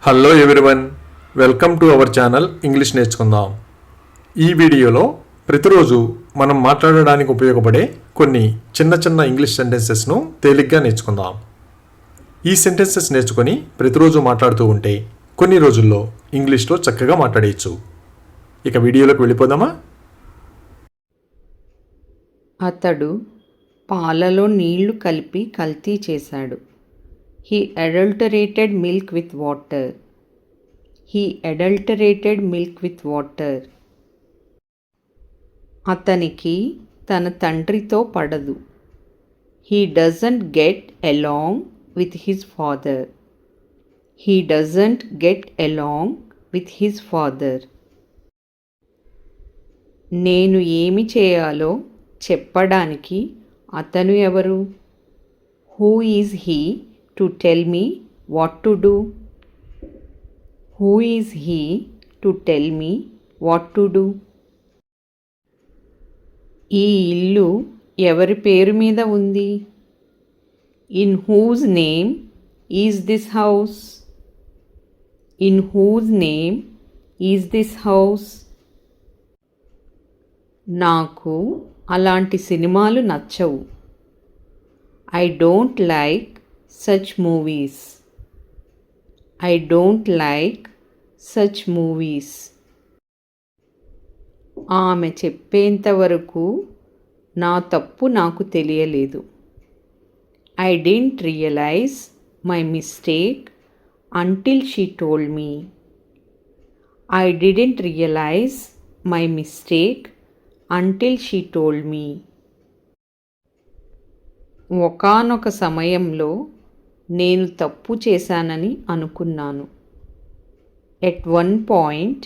Hello everyone, welcome to our channel English నేర్చుకుందాం. ఈ వీడియోలో ప్రతిరోజు మనం మాట్లాడడానికి ఉపయోగపడే కొన్ని చిన్న చిన్న ఇంగ్లీష్ సెంటెన్సెస్ను తేలిగ్గా నేర్చుకుందాం. ఈ సెంటెన్సెస్ నేర్చుకొని ప్రతిరోజు మాట్లాడుతూ ఉంటే కొన్ని రోజుల్లో ఇంగ్లీష్లో చక్కగా మాట్లాడేయచ్చు. ఇక వీడియోలోకి వెళ్ళిపోదామా? అతడు పాలలో నీళ్లు కలిపి కల్తీ చేశాడు. He adulterated milk with water. He adulterated milk with water. అతనికి తన తండ్రితో పడదు. He doesn't get along with his father. He doesn't get along with his father. నేను ఏమి చేయాలో చెప్పడానికి అతను ఎవరు? Who is he to tell me what to do? Who is he to tell me what to do? ఈ ఇల్లు ఎవరి పేరు మీద ఉంది? In whose name is this house? In whose name is this house? నాకు అలాంటి సినిమాలు నచ్చవు. I don't like such movies. I don't like such movies. ఆమె చెప్పేంత వరకు నా తప్పు నాకు తెలియలేదు. I didn't realize my mistake until she told me. I didn't realize my mistake until she told me. ఒకానొక సమయంలో నేను తప్పు చేశానని అనుకున్నాను. At one point,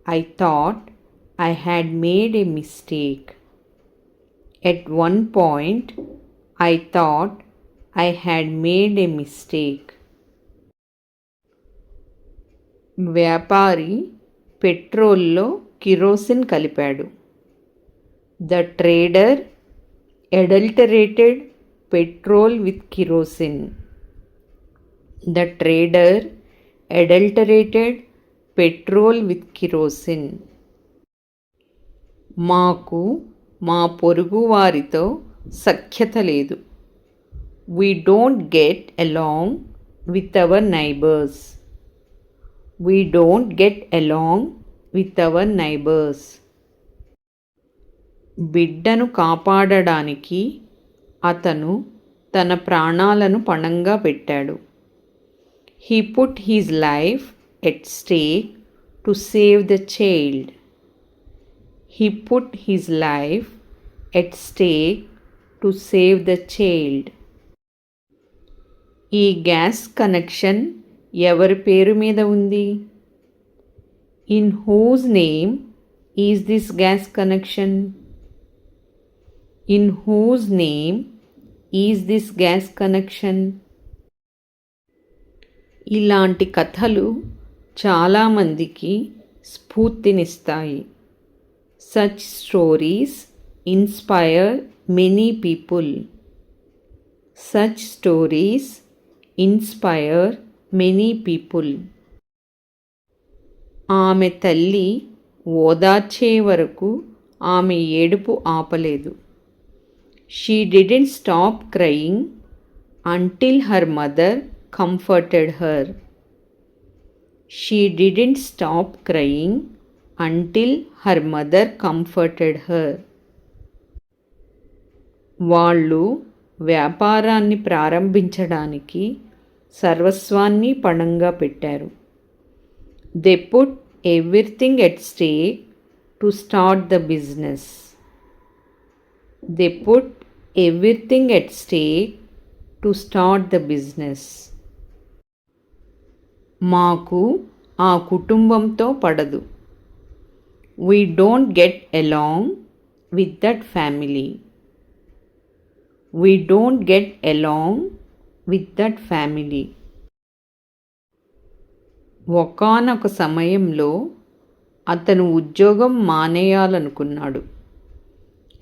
I thought I had made a mistake. At one point, I thought I had made a mistake. వ్యాపారి పెట్రోల్లో kerosene కలిపాడు. The trader adulterated petrol with kerosene. The trader adulterated petrol with kerosene. మాకు మా పొరుగు వారితో సఖ్యత లేదు. We don't get along with our neighbors. We don't get along with our neighbors. బిడ్డను కాపాడడానికి అతను తన ప్రాణాలను పణంగా పెట్టాడు. He put his life at stake to save the child. He put his life at stake to save the child. ఈ gas connection ఎవరి పేరు మీద ఉంది? In whose name is this gas connection? In whose name is this gas connection? ఇలాంటి కథలు చాలామందికి స్ఫూర్తినిస్తాయి. Such stories inspire many people. Such stories inspire many people. ఆమె తల్లి ఓదార్చే వరకు ఆమె ఏడుపు ఆపలేదు. She didn't stop crying until her mother comforted her. She didn't stop crying until her mother comforted her. వాళ్ళు వ్యాపారాన్ని ప్రారంభించడానికి సర్వస్వాన్ని పణంగా పెట్టారు. They put everything at stake to start the business. They put everything at stake to start the business. మాకు ఆ కుటుంబంతో పడదు. We don't get along with that family. We don't get along with that family. ఒకానొక సమయంలో అతను ఉద్యోగం మానేయాలనుకున్నాడు.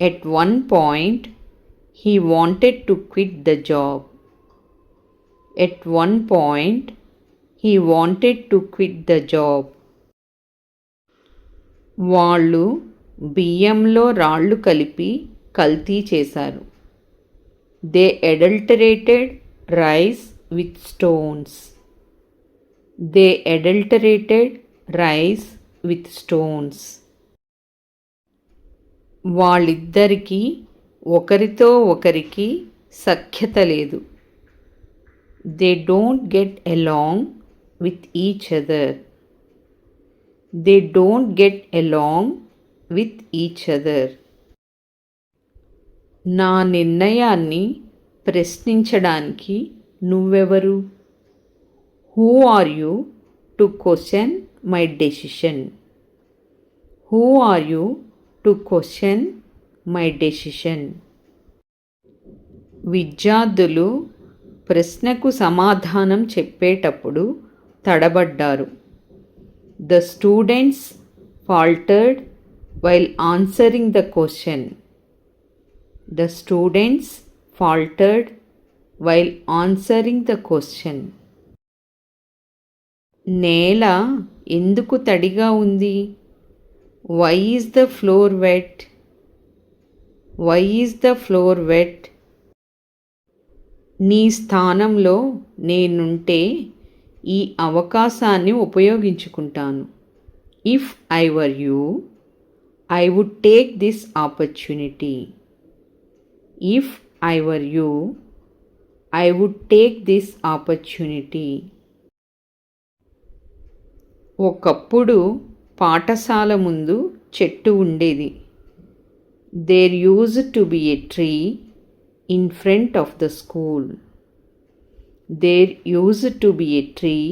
At one point, he wanted to quit the job. At one point, He wanted to quit the job. వాళ్ళు బియ్యంలో రాళ్ళు కలిపి కల్తీ చేశారు. They adulterated rice with stones. They adulterated rice with stones. వాళ్ళిద్దరికీ ఒకరితో ఒకరికి సఖ్యత లేదు. They don't get along with each other. They don't get along with each other. నా నిర్ణయాన్ని ప్రశ్నించడానికి నువ్వెవరు? Who are you to question my decision? Who are you to question my decision? విద్యార్థులు ప్రశ్నకు సమాధానం చెప్పేటప్పుడు తడబడ్డారు. The students faltered while answering the question. The students faltered while answering the question. నేల ఎందుకు తడిగా ఉంది? Why is the floor wet? Why is the floor wet? నీ స్థానంలో నేనుంటే ఈ అవకాశాన్ని ఉపయోగించుకుంటాను. If I were you, I would take this opportunity. If I were you, I would take this opportunity. ఒకప్పుడు పాఠశాల ముందు చెట్టు ఉండేది. There used to be a tree in front of the school. There used to be a tree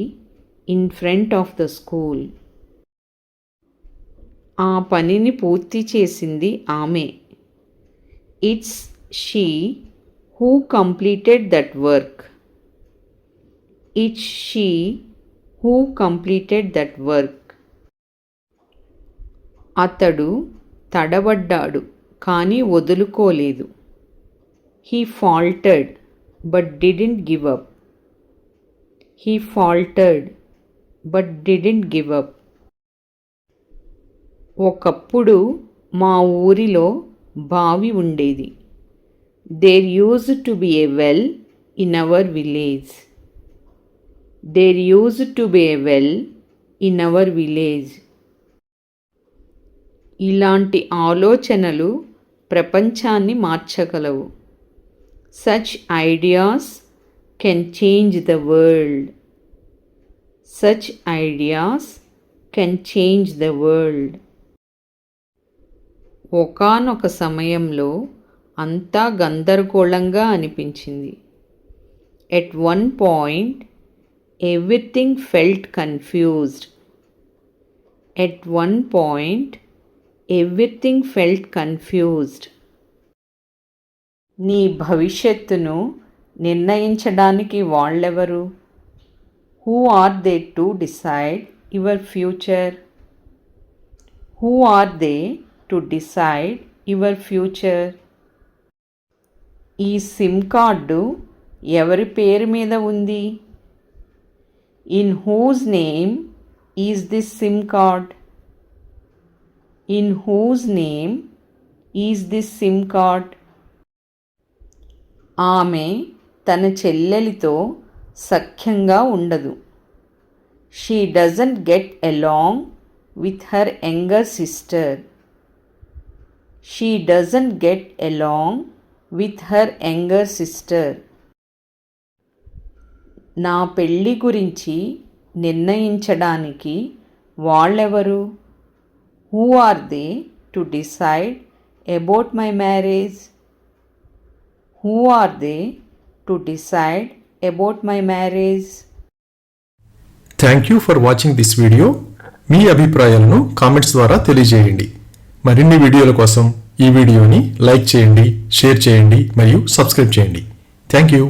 in front of the school. ఆ పనిని పూర్తి చేసింది ఆమె. It's she who completed that work. It's she who completed that work. అతడు తడబడ్డాడు కానీ వదులుకోలేదు. He faltered but didn't give up. He faltered but didn't give up. ఒకప్పుడు మా ఊరిలో బావి ఉండేది. There used to be a well in our village. There used to be a well in our village. ఇలాంటి ఆలోచనలు ప్రపంచాన్ని మార్చగలవు. Such ideas can change the world. Such ideas can change the world. ఒకానొక సమయంలో అంతా గందరగోళంగా అనిపించింది. At one point, everything felt confused. At one point, everything felt confused. నీ భవిష్యత్తును నిర్ణయించడానికి వాళ్ళెవరు? Who are they to decide your future? Who are they to decide your future? ఈ సిమ్ కార్డు ఎవరి పేరు మీద ఉంది? In whose name is this SIM card? In whose name is this SIM card? ఆమె తన చెల్లెలితో సఖ్యంగా ఉండదు. She doesn't get along with her younger sister. She doesn't get along with her younger sister. నా పెళ్ళి గురించి నిర్ణయించడానికి వాళ్ళెవరు? Who are they to decide about my marriage? Who are they to decide about my marriage? Thank you for watching this video. మీ అభిప్రాయాలను comments ద్వారా తెలియజేయండి. మరిన్ని వీడియోల కోసం ఈ వీడియోని లైక్ చేయండి, షేర్ చేయండి మరియు సబ్స్క్రైబ్ చేయండి. Thank you.